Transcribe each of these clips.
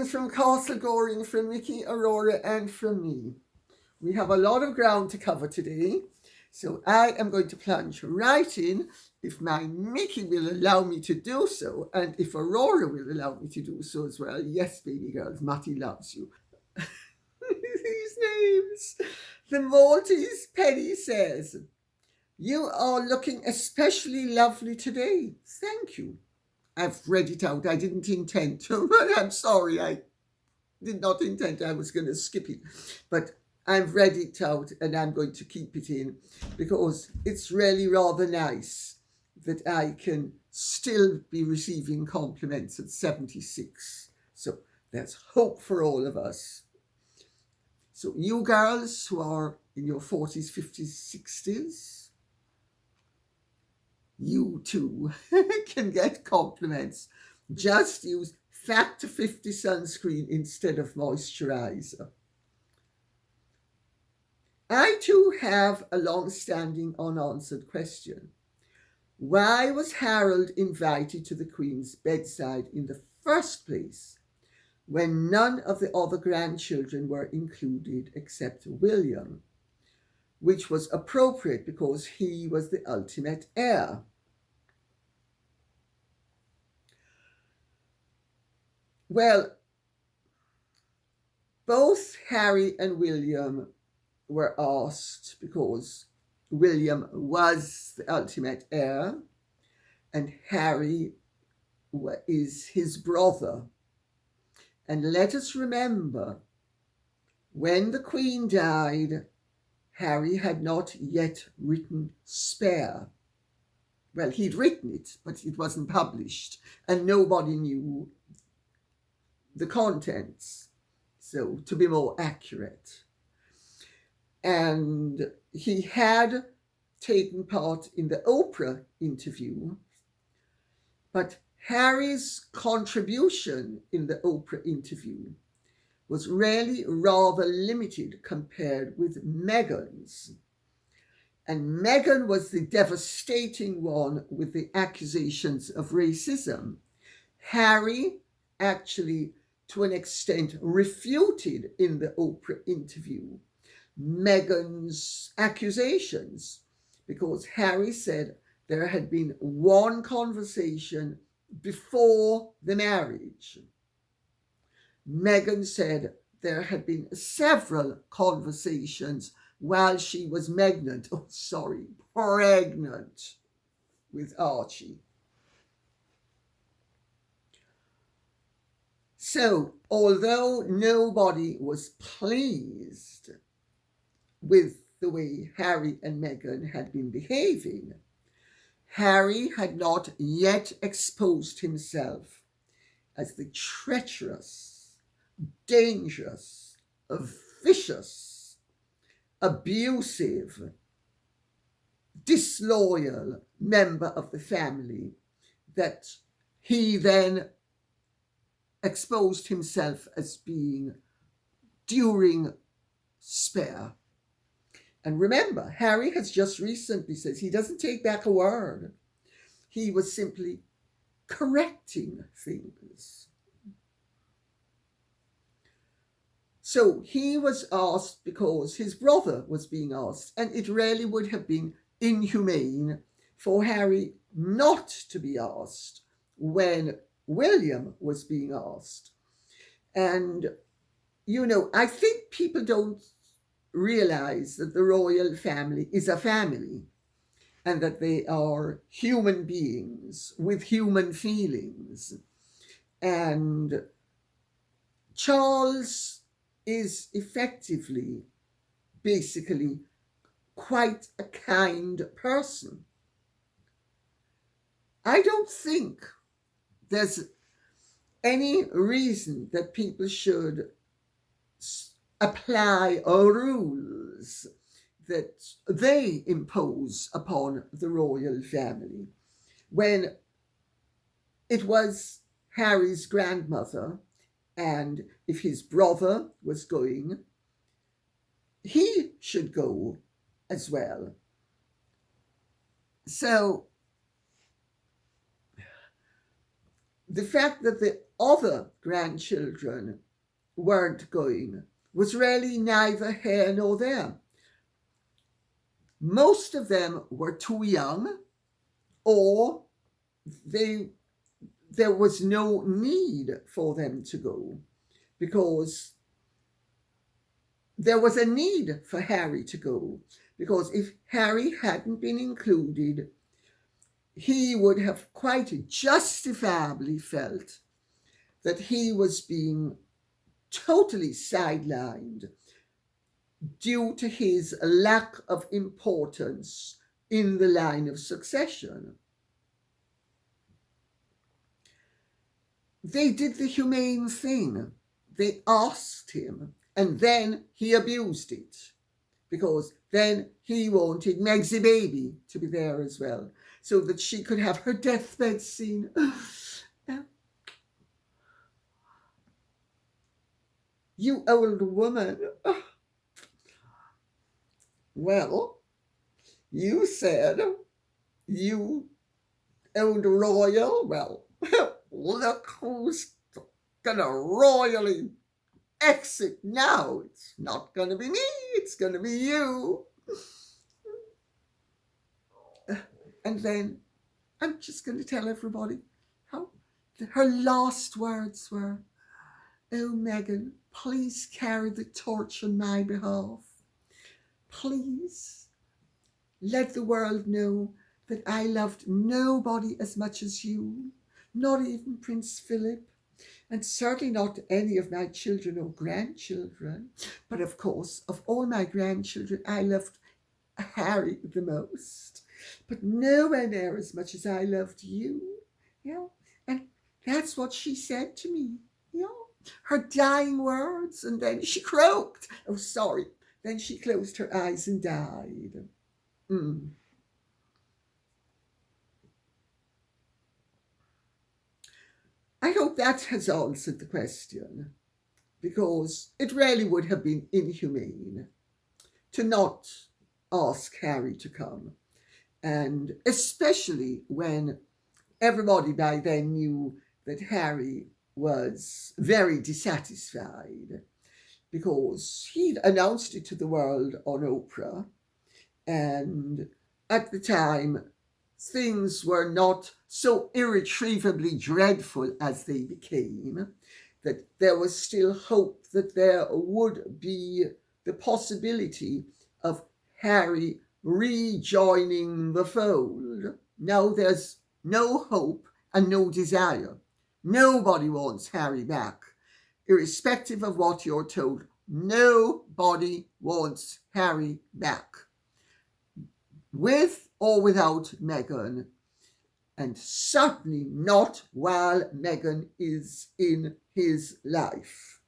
Greetings from Castle Goring, from Mickey, Aurora, and from me. We have a lot of ground to cover today, so I am going to plunge right in if my Mickey will allow me to do so, and if Aurora will allow me to do so as well. Yes, baby girls, Matty loves you. These names. The Maltese Penny says, "You are looking especially lovely today. Thank you." I've read it out. I didn't intend to, but I'm sorry. I did not intend I was going to skip it. But I've read it out and I'm going to keep it in because it's really rather nice that I can still be receiving compliments at 76. So there's hope for all of us. So you girls who are in your 40s, 50s, 60s, you too can get compliments. Just use Factor 50 sunscreen instead of moisturizer. I too have a long-standing unanswered question. Why was Harold invited to the Queen's bedside in the first place when none of the other grandchildren were included except William? Which was appropriate because he was the ultimate heir. Well, both Harry and William were asked because William was the ultimate heir and Harry is his brother. And let us remember, when the Queen died, Harry had not yet written Spare. Well, he'd written it, but it wasn't published, and nobody knew the contents, so to be more accurate. And he had taken part in the Oprah interview, but Harry's contribution in the Oprah interview was really rather limited compared with Meghan's. And Meghan was the devastating one with the accusations of racism. Harry actually, to an extent, refuted in the Oprah interview Meghan's accusations because Harry said there had been one conversation before the marriage. Meghan said there had been several conversations while she was pregnant with Archie. So, although nobody was pleased with the way Harry and Meghan had been behaving, Harry had not yet exposed himself as the treacherous, dangerous, vicious, abusive, disloyal member of the family that he then exposed himself as being during Spare. And remember, Harry has just recently said he doesn't take back a word. He was simply correcting things. So he was asked because his brother was being asked, and it really would have been inhumane for Harry not to be asked when William was being asked. And, I think people don't realize that the royal family is a family and that they are human beings with human feelings. And Charles is effectively, basically, quite a kind person. I don't think there's any reason that people should apply rules that they impose upon the royal family when it was Harry's grandmother, and if his brother was going, he should go as well. the fact that the other grandchildren weren't going was really neither here nor there. Most of them were too young, or there was no need for them to go, because there was a need for Harry to go, because if Harry hadn't been included, he would have quite justifiably felt that he was being totally sidelined due to his lack of importance in the line of succession. They did the humane thing. They asked him, and then he abused it, because then he wanted Meg's baby to be there as well, so that she could have her deathbed scene. You old woman. Well, you said you owned royal. Well, look who's gonna royally exit now. It's not gonna be me, it's gonna be you. And then I'm just gonna tell everybody how her last words were, "Oh, Meghan, please carry the torch on my behalf. Please let the world know that I loved nobody as much as you, not even Prince Philip, and certainly not any of my children or grandchildren. But of course, of all my grandchildren, I loved Harry the most, but nowhere near as much as I loved you." And that's what she said to me, her dying words. And then she croaked. Oh, sorry. Then she closed her eyes and died. I hope that has answered the question, because it really would have been inhumane to not ask Harry to come, and especially when everybody by then knew that Harry was very dissatisfied, because he'd announced it to the world on Oprah, and at the time things were not so irretrievably dreadful as they became, that there was still hope that there would be the possibility of Harry rejoining the fold. Now there's no hope and no desire. Nobody wants Harry back. Irrespective of what you're told, nobody wants Harry back. With or without Meghan, and certainly not while Meghan is in his life.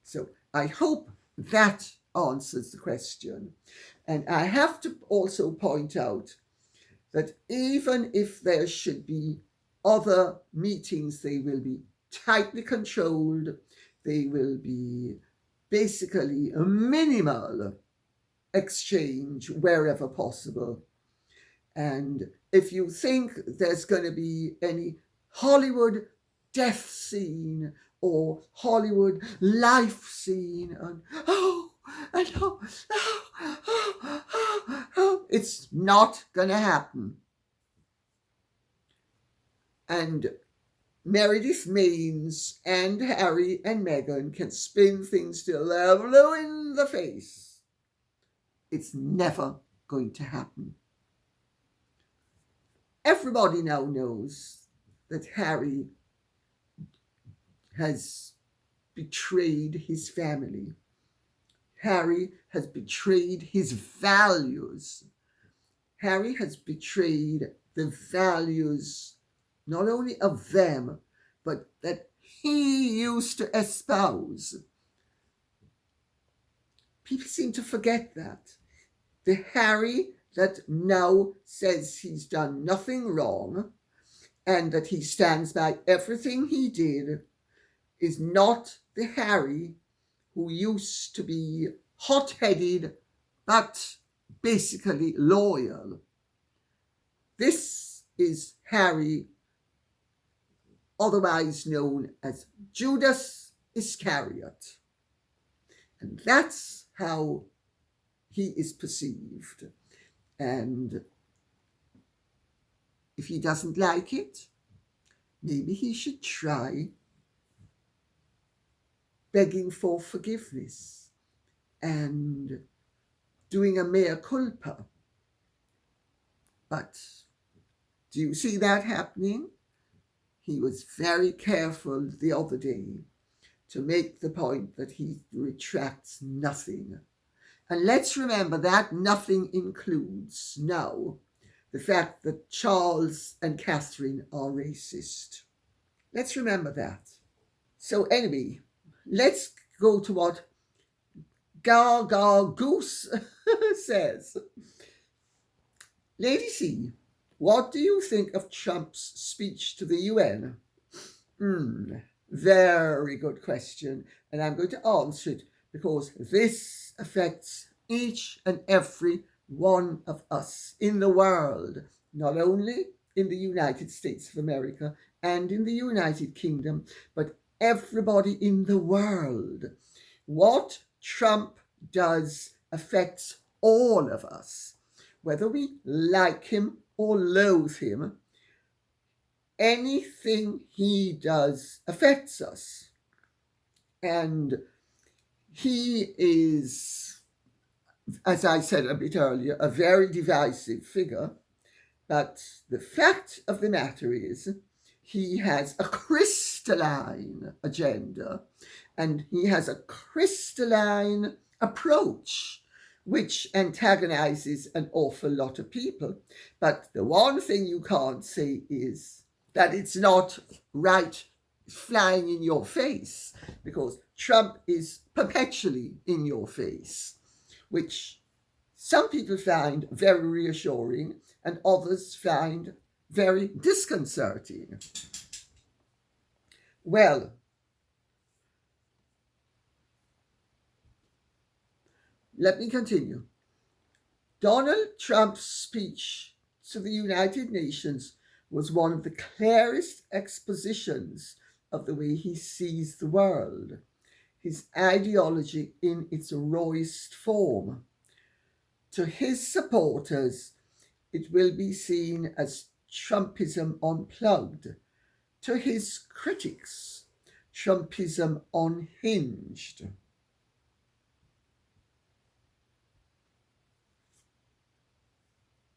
So I hope that answers the question. And I have to also point out that even if there should be other meetings, they will be tightly controlled. They will be basically a minimal exchange wherever possible. And if you think there's going to be any Hollywood death scene or Hollywood life scene, and it's not going to happen. And Meredith Maines and Harry and Meghan can spin things till they're blue in the face. It's never going to happen. Everybody now knows that Harry has betrayed his family. Harry has betrayed his values. Harry has betrayed the values not only of them, but that he used to espouse. People seem to forget that. The Harry that now says he's done nothing wrong and that he stands by everything he did is not the Harry who used to be hot-headed but basically loyal. This is Harry otherwise known as Judas Iscariot. And that's how he is perceived. And if he doesn't like it, maybe he should try begging for forgiveness and doing a mea culpa. But do you see that happening? He was very careful the other day to make the point that he retracts nothing. And let's remember that nothing includes now the fact that Charles and Catherine are racist. Let's remember that. So anyway, let's go to what Gaga Goose says. Lady C, what do you think of Trump's speech to the UN? Very good question, and I'm going to answer it because this affects each and every one of us in the world, not only in the United States of America and in the United Kingdom, but everybody in the world. What Trump does affects all of us, whether we like him or loathe him. Anything he does affects us. And he is, as I said a bit earlier, a very divisive figure. But the fact of the matter is, he has a crystalline agenda, and he has a crystalline approach which antagonizes an awful lot of people. But the one thing you can't say is that it's not right flying in your face, because Trump is perpetually in your face, which some people find very reassuring and others find very disconcerting. Well, let me continue. Donald Trump's speech to the United Nations was one of the clearest expositions of the way he sees the world, his ideology in its rawest form. To his supporters, it will be seen as Trumpism unplugged. To his critics, Trumpism unhinged.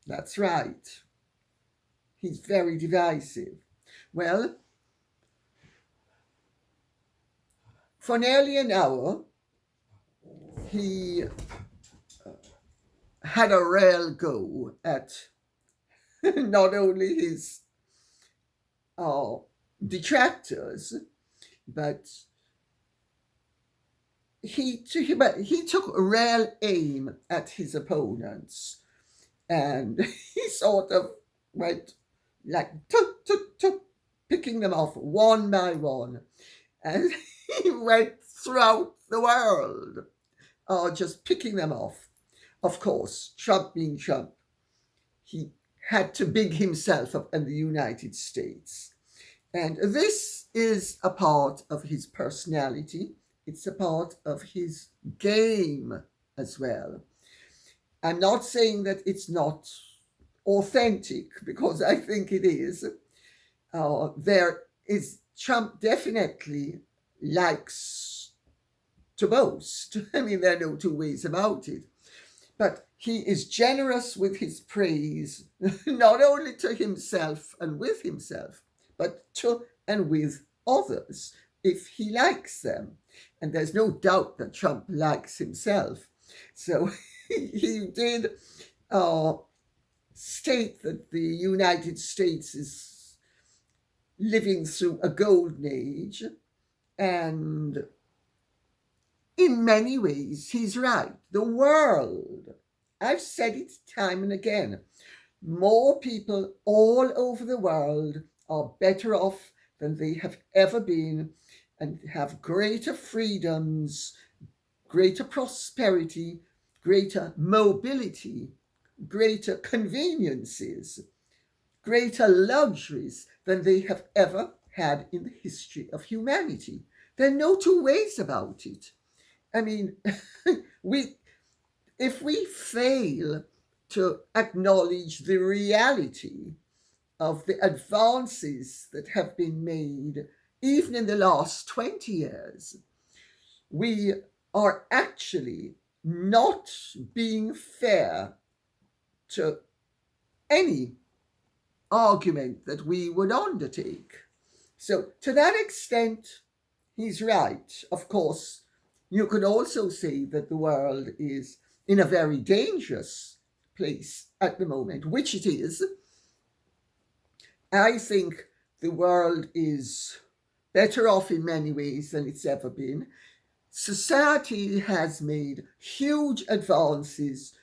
That's right. He's very divisive. Well, for nearly an hour, he had a real go at not only his detractors, but he took real aim at his opponents, and he sort of went like picking them off one by one, and he went throughout the world, just picking them off. Of course, Trump being Trump, he had to big himself up in the United States. And this is a part of his personality. It's a part of his game as well. I'm not saying that it's not authentic, because I think it is. Trump definitely likes to boast. I mean, there are no two ways about it. But he is generous with his praise, not only to himself and with himself, but to and with others, if he likes them. And there's no doubt that Trump likes himself. So he did state that the United States is living through a golden age, and in many ways he's right. The world, I've said it time and again, more people all over the world are better off than they have ever been, and have greater freedoms, greater prosperity, greater mobility, greater conveniences, greater luxuries than they have ever had in the history of humanity. There are no two ways about it. I mean, if we fail to acknowledge the reality of the advances that have been made, even in the last 20 years, we are actually not being fair to any argument that we would undertake. So, to that extent, he's right. Of course, you could also say that the world is in a very dangerous place at the moment, which it is. I think the world is better off in many ways than it's ever been. Society has made huge advances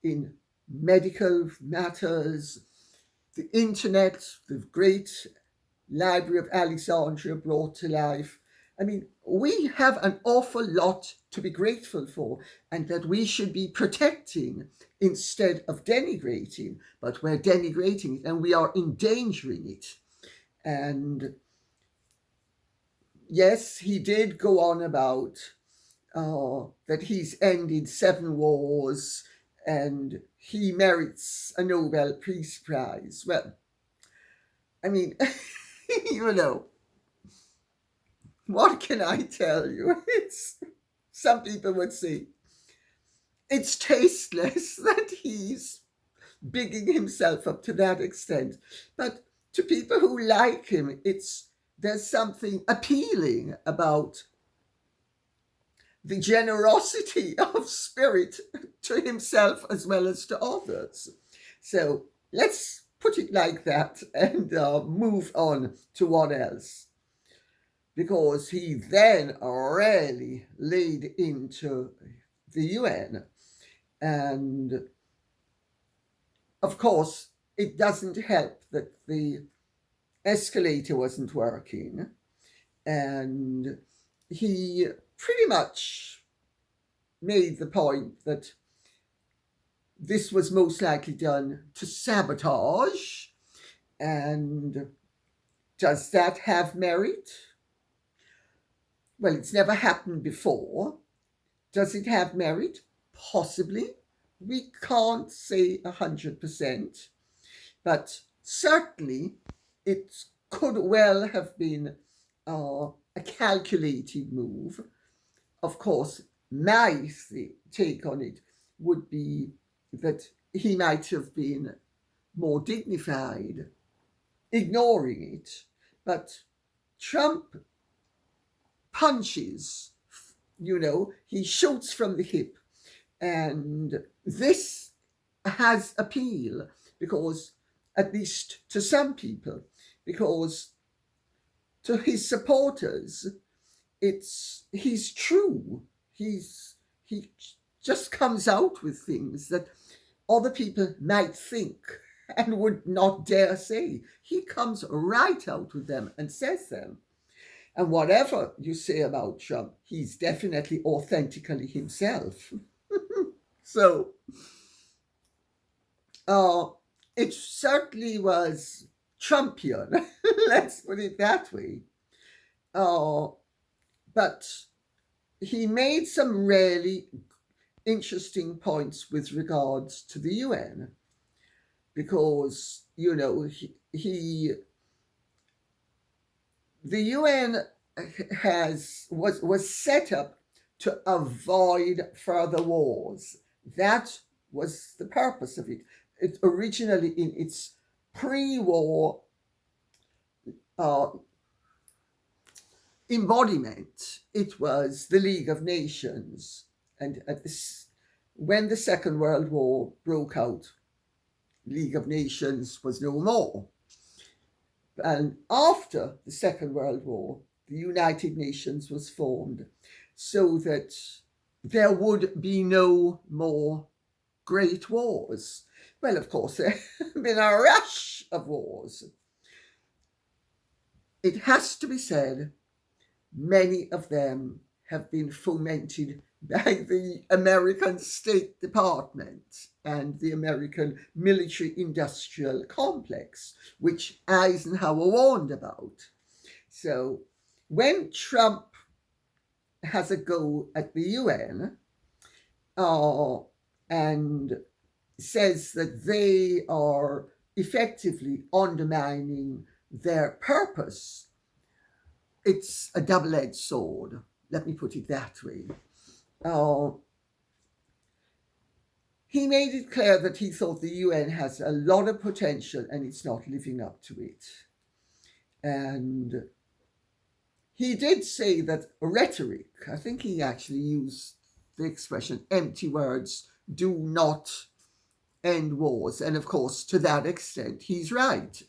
in medical matters, the internet, the great Library of Alexandria brought to life. I mean, we have an awful lot to be grateful for and that we should be protecting instead of denigrating. But we're denigrating it and we are endangering it. And yes, he did go on about that he's ended 7 wars and he merits a Nobel Peace Prize. Well, I mean, you know, what can I tell you? Some people would say it's tasteless that he's bigging himself up to that extent. But to people who like him, there's something appealing about the generosity of spirit to himself as well as to others. So let's put it like that and move on to what else. Because he then really laid into the UN. And of course, it doesn't help that the escalator wasn't working. And he pretty much made the point that this was most likely done to sabotage. And does that have merit? Well, it's never happened before. Does it have merit? Possibly. We can't say 100%. But certainly it could well have been a calculated move. Of course, my take on it would be that he might have been more dignified, ignoring it. But Trump punches, he shoots from the hip. And this has appeal because, at least to some people, because to his supporters, he's true. He just comes out with things that other people might think and would not dare say. He comes right out with them and says them. And whatever you say about Trump, he's definitely authentically himself. So, it certainly was Trumpian, let's put it that way. But he made some really interesting points with regards to the UN, because, the UN was set up to avoid further wars. That was the purpose of it. It originally, in its pre-war embodiment, it was the League of Nations. And when the Second World War broke out, League of Nations was no more. And after the Second World War, the United Nations was formed so that there would be no more great wars. Well, of course, there have been a rush of wars. It has to be said, many of them have been fomented by the American State Department and the American military-industrial complex, which Eisenhower warned about. So when Trump has a go at the UN and says that they are effectively undermining their purpose, it's a double-edged sword. Let me put it that way. He made it clear that he thought the UN has a lot of potential and it's not living up to it. And he did say that rhetoric, I think he actually used the expression, empty words do not end wars. And of course, to that extent, he's right.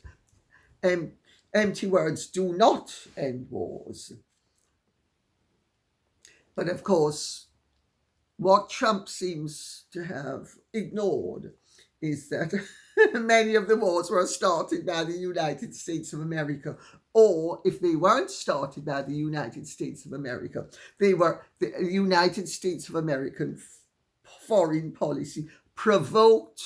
Empty words do not end wars. But of course, what Trump seems to have ignored is that many of the wars were started by the United States of America, or if they weren't started by the United States of America, they were the United States of American foreign policy provoked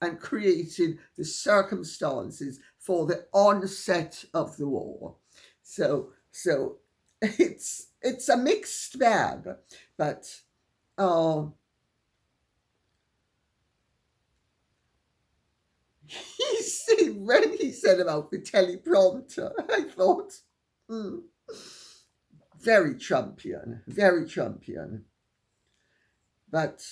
and created the circumstances for the onset of the war. So it's a mixed bag, but when he said about the teleprompter, I thought, very Trumpian, very Trumpian. But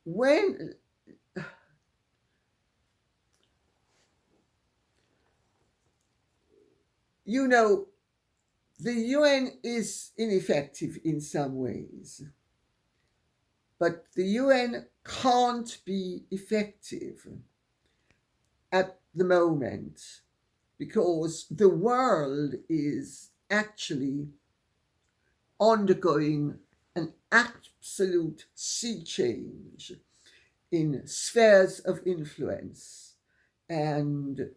when the UN is ineffective in some ways, but the UN can't be effective at the moment because the world is actually undergoing an absolute sea change in spheres of influence. And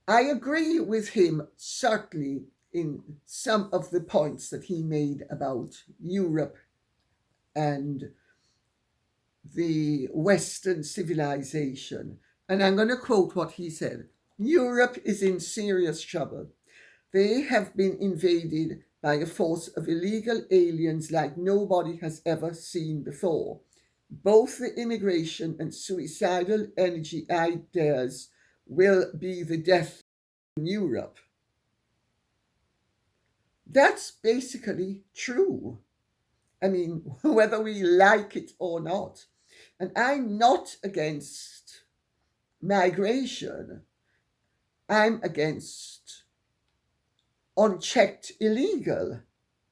I agree with him, certainly, in some of the points that he made about Europe and the Western civilization. And I'm going to quote what he said. Europe is in serious trouble. They have been invaded by a force of illegal aliens like nobody has ever seen before. Both the immigration and suicidal energy ideas will be the death in Europe. That's basically true. I mean, whether we like it or not. And I'm not against migration. I'm against unchecked illegal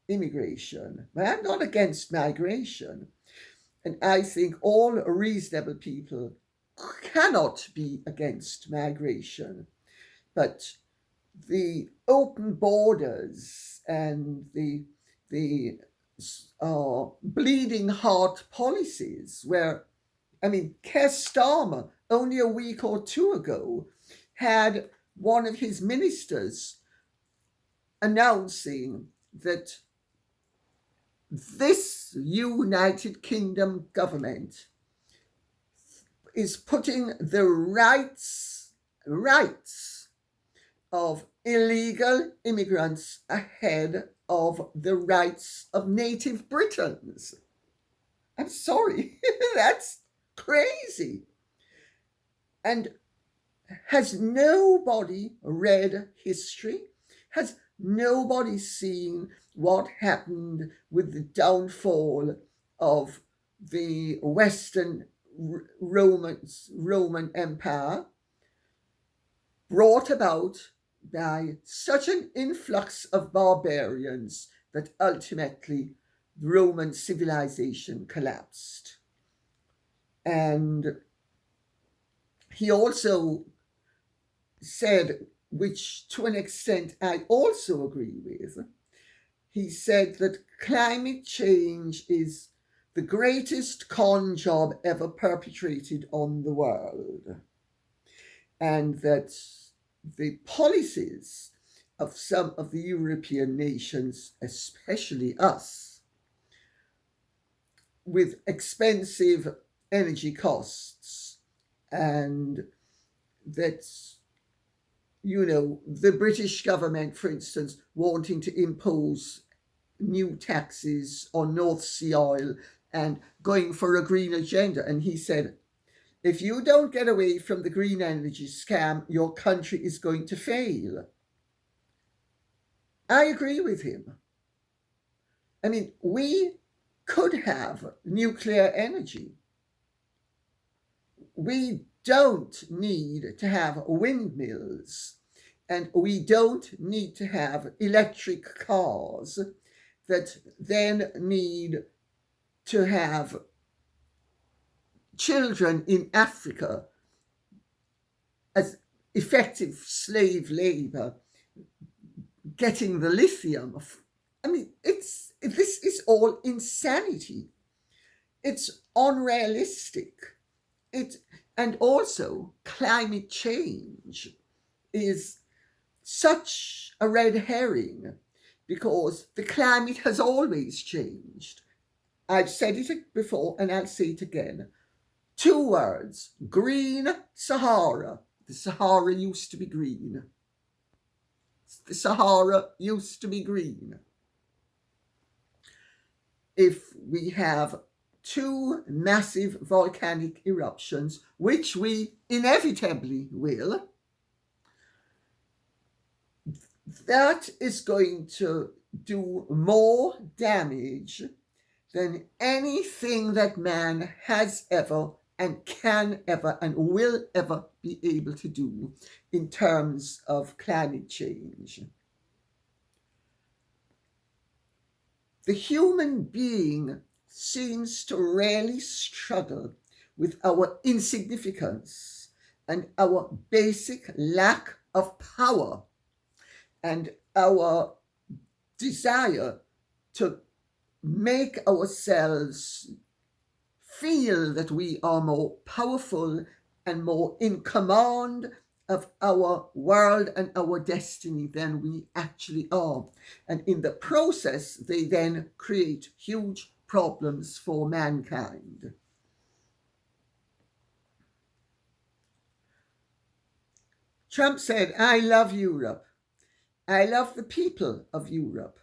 immigration. But I'm not against migration. And I think all reasonable people cannot be against migration. But the open borders and the bleeding heart policies where, I mean, Keir Starmer, only a week or two ago, had one of his ministers announcing that this United Kingdom government is putting the rights of illegal immigrants ahead of the rights of native Britons. I'm sorry, that's crazy. And has nobody read history? Has nobody seen what happened with the downfall of the Western Roman Empire, brought about by such an influx of barbarians that ultimately Roman civilization collapsed? And he also said, which to an extent I also agree with, he said that climate change is the greatest con job ever perpetrated on the world, and that the policies of some of the European nations, especially us, with expensive energy costs, and that's, the British government, for instance, wanting to impose new taxes on North Sea oil and going for a green agenda. And he said, if you don't get away from the green energy scam, your country is going to fail. I agree with him. I mean, we could have nuclear energy. We don't need to have windmills, and we don't need to have electric cars that then need to have children in Africa as effective slave labor getting the lithium. I mean, this is all insanity. It's unrealistic. And also climate change is such a red herring because the climate has always changed. I've said it before and I'll say it again. 2 words: green Sahara. The Sahara used to be green. The Sahara used to be green. If we have 2 massive volcanic eruptions, which we inevitably will, that is going to do more damage than anything that man has ever and can ever and will ever be able to do in terms of climate change. The human being seems to really struggle with our insignificance and our basic lack of power and our desire to make ourselves feel that we are more powerful and more in command of our world and our destiny than we actually are. And in the process, they then create huge problems for mankind. Trump said, I love Europe. I love the people of Europe.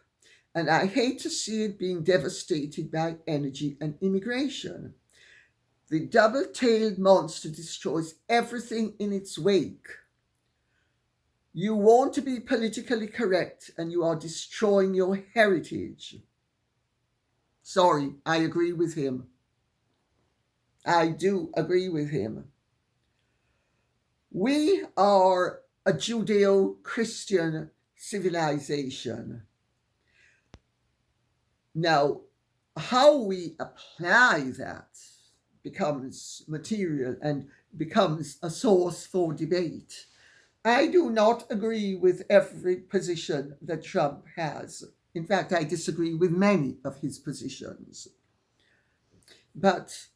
And I hate to see it being devastated by energy and immigration. The double-tailed monster destroys everything in its wake. You want to be politically correct and you are destroying your heritage. Sorry, I agree with him. I do agree with him. We are a Judeo-Christian civilization. Now, how we apply that becomes material and becomes a source for debate. I do not agree with every position that Trump has. In fact, I disagree with many of his positions. But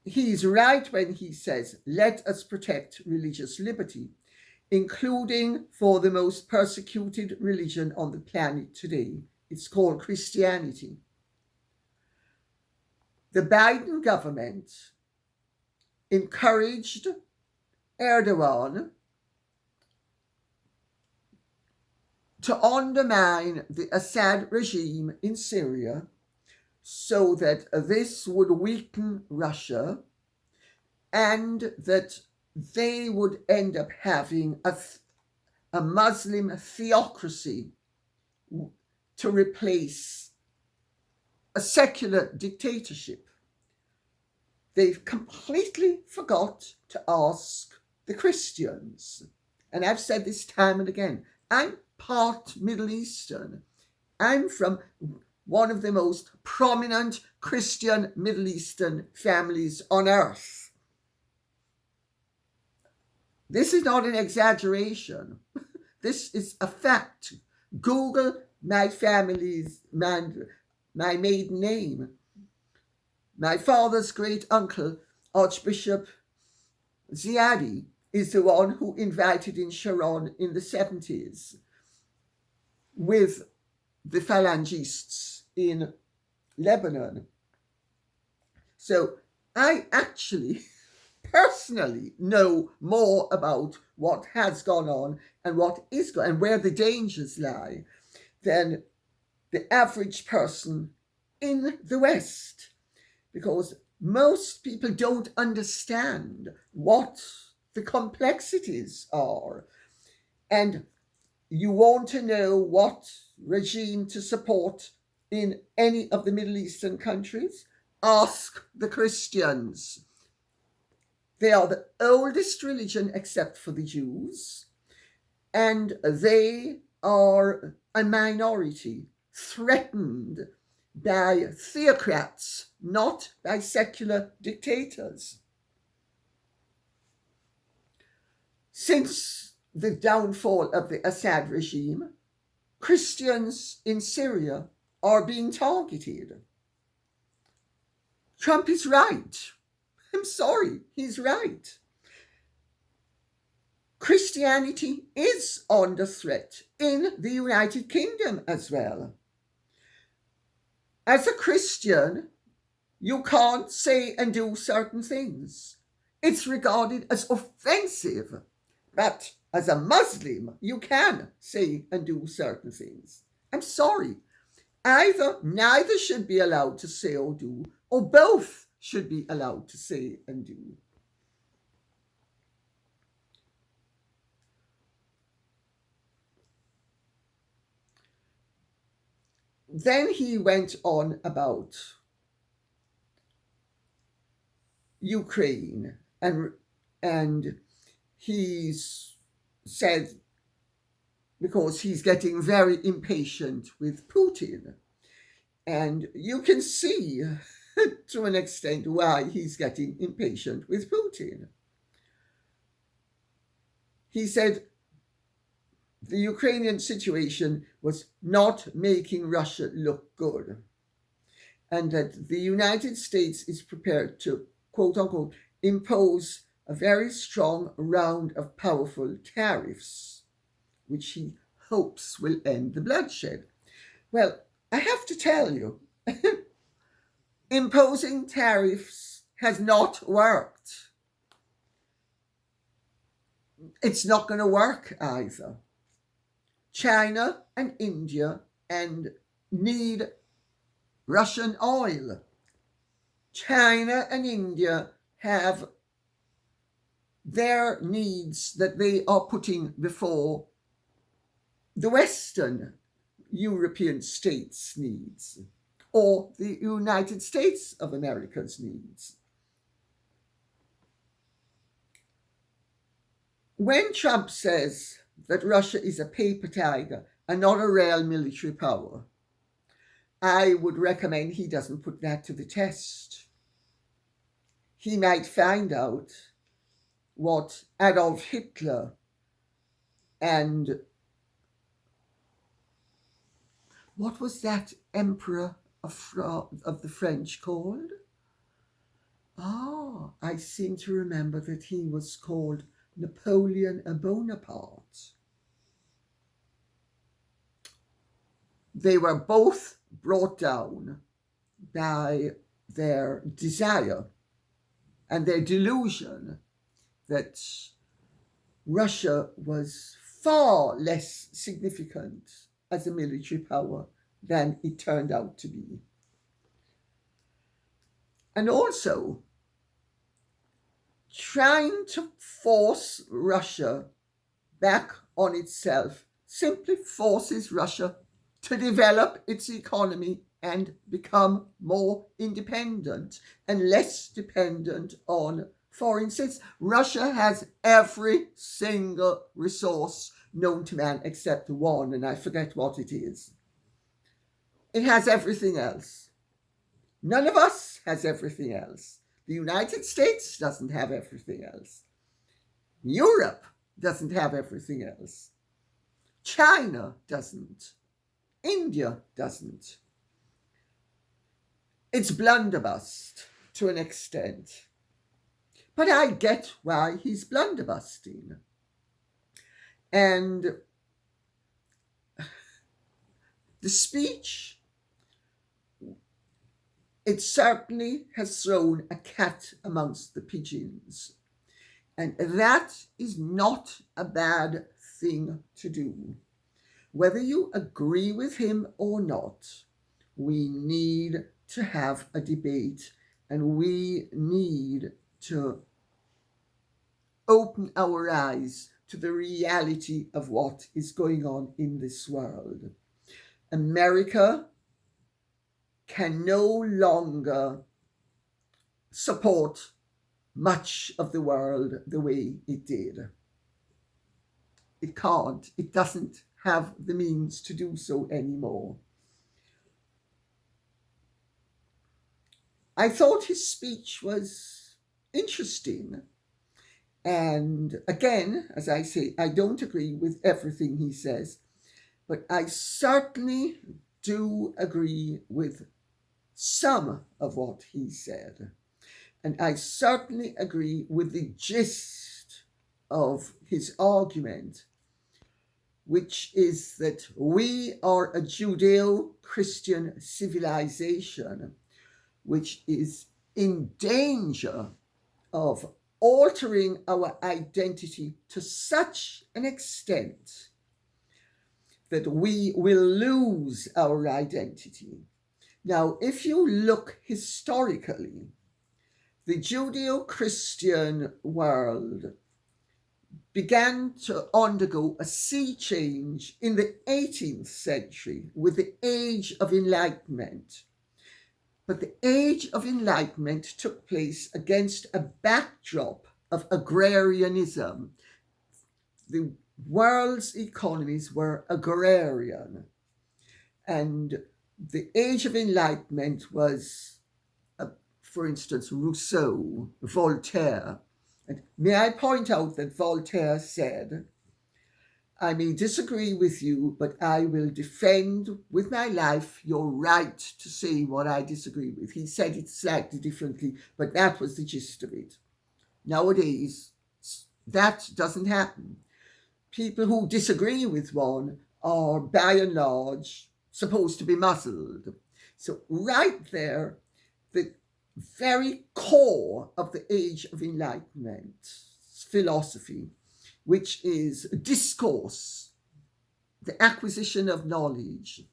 he's right when he says, let us protect religious liberty, including for the most persecuted religion on the planet today. It's called Christianity. The Biden government encouraged Erdogan to undermine the Assad regime in Syria so that this would weaken Russia and that they would end up having a Muslim theocracy to replace a secular dictatorship. They've completely forgot to ask the Christians. And I've said this time and again, I'm part Middle Eastern. I'm from one of the most prominent Christian Middle Eastern families on earth. This is not an exaggeration. This is a fact. Google my family's, my maiden name. My father's great uncle, Archbishop Ziadi, is the one who invited in Sharon in the 70s with the Phalangists in Lebanon. So I actually personally know more about what has gone on and what is going and where the dangers lie than the average person in the West, because most people don't understand what the complexities are. And you want to know what regime to support in any of the Middle Eastern countries? Ask the Christians. They are the oldest religion except for the Jews, and they are a minority threatened by theocrats, not by secular dictators. Since the downfall of the Assad regime, Christians in Syria are being targeted. Trump is right. I'm sorry, he's right. Christianity is under threat in the United Kingdom as well. As a Christian, you can't say and do certain things. It's regarded as offensive. But as a Muslim, you can say and do certain things. I'm sorry. Neither should be allowed to say or do, or both should be allowed to say and do. Then he went on about Ukraine, and he's said, because he's getting very impatient with Putin. And you can see to an extent why he's getting impatient with Putin. He said the Ukrainian situation was not making Russia look good, and that the United States is prepared to, quote unquote, impose a very strong round of powerful tariffs, which he hopes will end the bloodshed. Well, I have to tell you, imposing tariffs has not worked. It's not going to work either. China and India need Russian oil. China and India have their needs that they are putting before the Western European states' needs, or the United States of America's needs. When Trump says that Russia is a paper tiger and not a real military power, I would recommend he doesn't put that to the test. He might find out what Adolf Hitler and what was that emperor of the French called? I seem to remember that he was called Napoleon Bonaparte. They were both brought down by their desire and their delusion that Russia was far less significant as a military power than it turned out to be. And also, trying to force Russia back on itself simply forces Russia to develop its economy and become more independent and less dependent on foreign states. Russia has every single resource known to man except one, and I forget what it is. It has everything else. None of us has everything else. The United States doesn't have everything else. Europe doesn't have everything else. China doesn't. India doesn't. It's blunderbust to an extent. But I get why he's blunderbusting. And the speech it certainly has thrown a cat amongst the pigeons. And that is not a bad thing to do. Whether you agree with him or not, we need to have a debate, and we need to open our eyes to the reality of what is going on in this world. America can no longer support much of the world the way it did. It can't. It doesn't have the means to do so anymore. I thought his speech was interesting. And again, as I say, I don't agree with everything he says, but I certainly do agree with some of what he said. And I certainly agree with the gist of his argument, which is that we are a Judeo-Christian civilization which is in danger of altering our identity to such an extent that we will lose our identity. Now, if you look historically, the Judeo-Christian world began to undergo a sea change in the 18th century with the Age of Enlightenment. But the Age of Enlightenment took place against a backdrop of agrarianism. The world's economies were agrarian. And the Age of Enlightenment was, for instance, Rousseau, Voltaire. And may I point out that Voltaire said, I may disagree with you, but I will defend with my life your right to say what I disagree with. He said it slightly differently, but that was the gist of it. Nowadays, that doesn't happen. People who disagree with one are, by and large, supposed to be muzzled. So right there, the very core of the Age of Enlightenment philosophy, which is discourse, the acquisition of knowledge,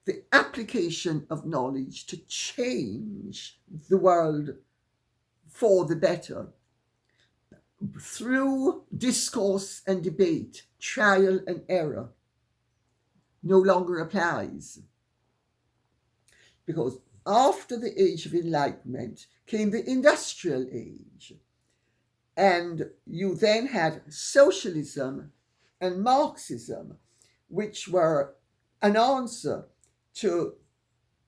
the application of knowledge to change the world for the better, through discourse and debate, trial and error, no longer applies. Because after the Age of Enlightenment came the Industrial Age. And you then had socialism and Marxism, which were an answer to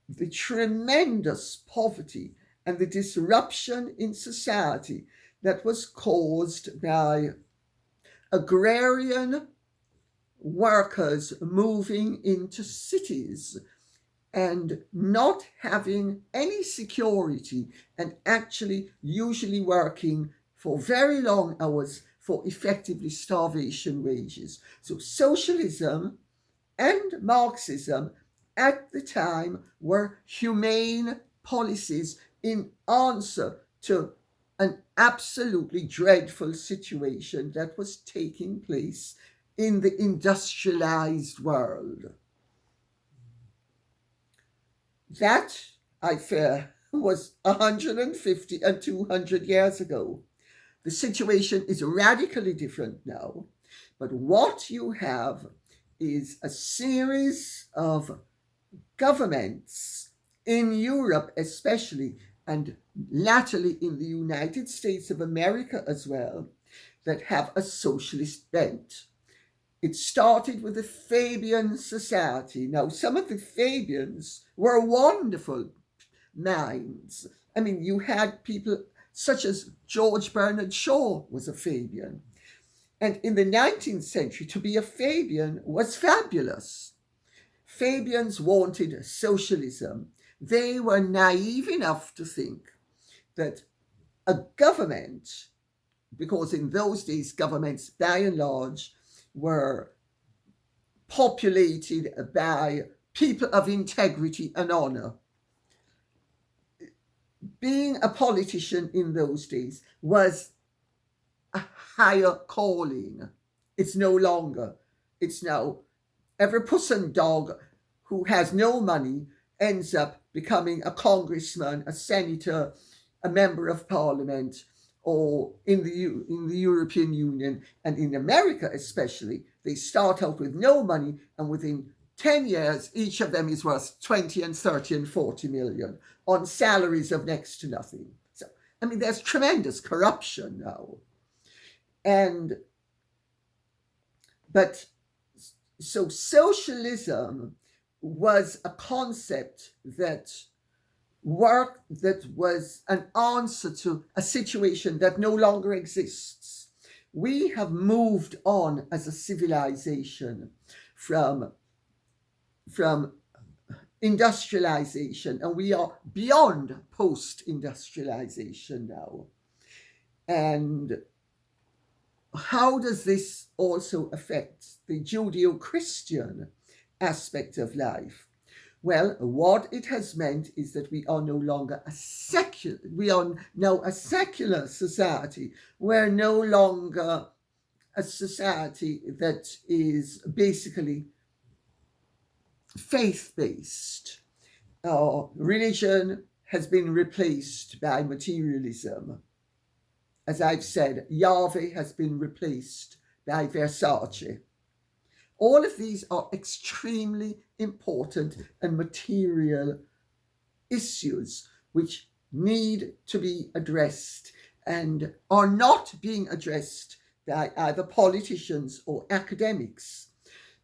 the tremendous poverty and the disruption in society that was caused by agrarian workers moving into cities and not having any security and actually usually working for very long hours for effectively starvation wages. So socialism and Marxism at the time were humane policies in answer to an absolutely dreadful situation that was taking place in the industrialized world. That, I fear, was 150 and 200 years ago. The situation is radically different now, but what you have is a series of governments in Europe especially, and latterly in the United States of America as well, that have a socialist bent. It started with the Fabian Society. Now, some of the Fabians were wonderful minds. I mean, you had people such as George Bernard Shaw was a Fabian. And in the 19th century, to be a Fabian was fabulous. Fabians wanted socialism. They were naive enough to think that a government, because in those days governments by and large were populated by people of integrity and honor, being a politician in those days was a higher calling. It's no longer. It's now every puss and dog who has no money ends up becoming a congressman, a senator, a member of parliament, or in the European Union and in America especially, they start out with no money, and within 10 years, each of them is worth 20 and 30 and 40 million on salaries of next to nothing. So, I mean, there's tremendous corruption now. So socialism was a concept that was an answer to a situation that no longer exists. We have moved on as a civilization from industrialization, and we are beyond post-industrialization now. And how does this also affect the Judeo-Christian aspect of life? Well, what it has meant is that we are no longer we are now a secular society. We're no longer a society that is basically faith-based. Religion has been replaced by materialism. As I've said, Yahweh has been replaced by Versace. All of these are extremely important and material issues which need to be addressed and are not being addressed by either politicians or academics,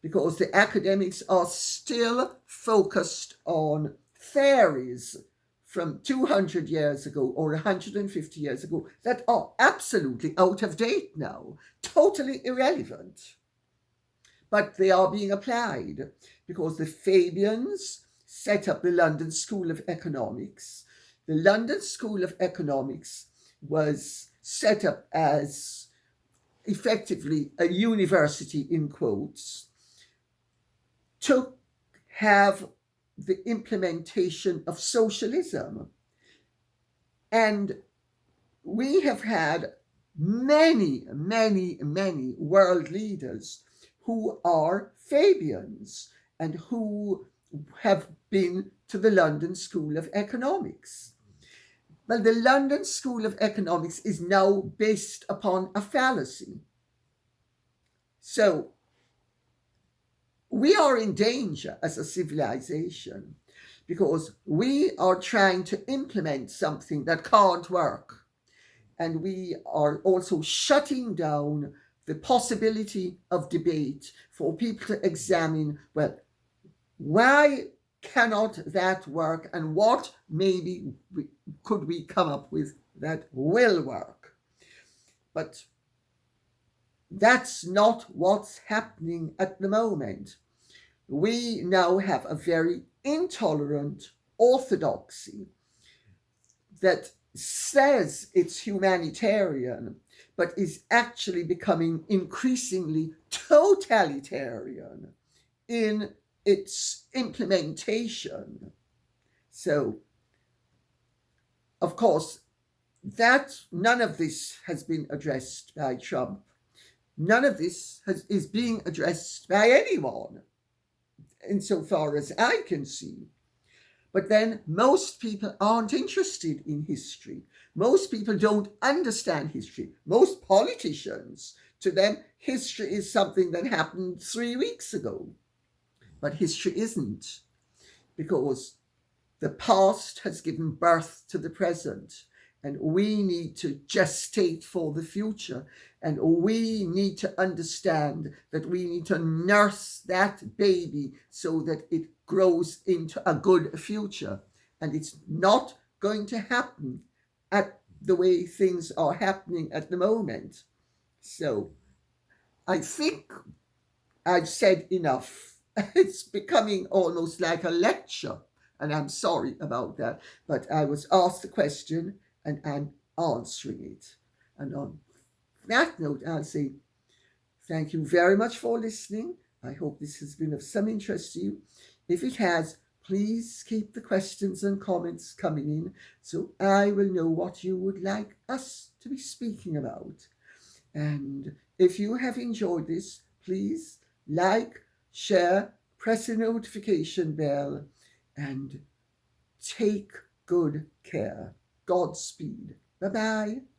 because the academics are still focused on theories from 200 years ago or 150 years ago that are absolutely out of date now, totally irrelevant. But they are being applied because the Fabians set up the London School of Economics. The London School of Economics was set up as effectively a university, in quotes, to have the implementation of socialism. And we have had many, many, many world leaders who are Fabians and who have been to the London School of Economics. Well, the London School of Economics is now based upon a fallacy. So we are in danger as a civilization because we are trying to implement something that can't work. And we are also shutting down the possibility of debate for people to examine, well, why cannot that work and what maybe could we come up with that will work? But that's not what's happening at the moment. We now have a very intolerant orthodoxy that says it's humanitarian, but is actually becoming increasingly totalitarian in its implementation. So, of course, none of this has been addressed by Trump. None of this is being addressed by anyone, insofar as I can see. But then most people aren't interested in history. Most people don't understand history. Most politicians, to them, history is something that happened 3 weeks ago. But history isn't, because the past has given birth to the present, and we need to gestate for the future, and we need to understand that we need to nurse that baby so that it grows into a good future. And it's not going to happen at the way things are happening at the moment. So I think I've said enough. It's becoming almost like a lecture, and I'm sorry about that, but I was asked the question and I'm answering it. And on that note, I'll say thank you very much for listening. I hope this has been of some interest to you. If it has, Please keep the questions and comments coming in so I will know what you would like us to be speaking about. And if you have enjoyed this, please like, share, press the notification bell, and take good care. Godspeed. Bye bye.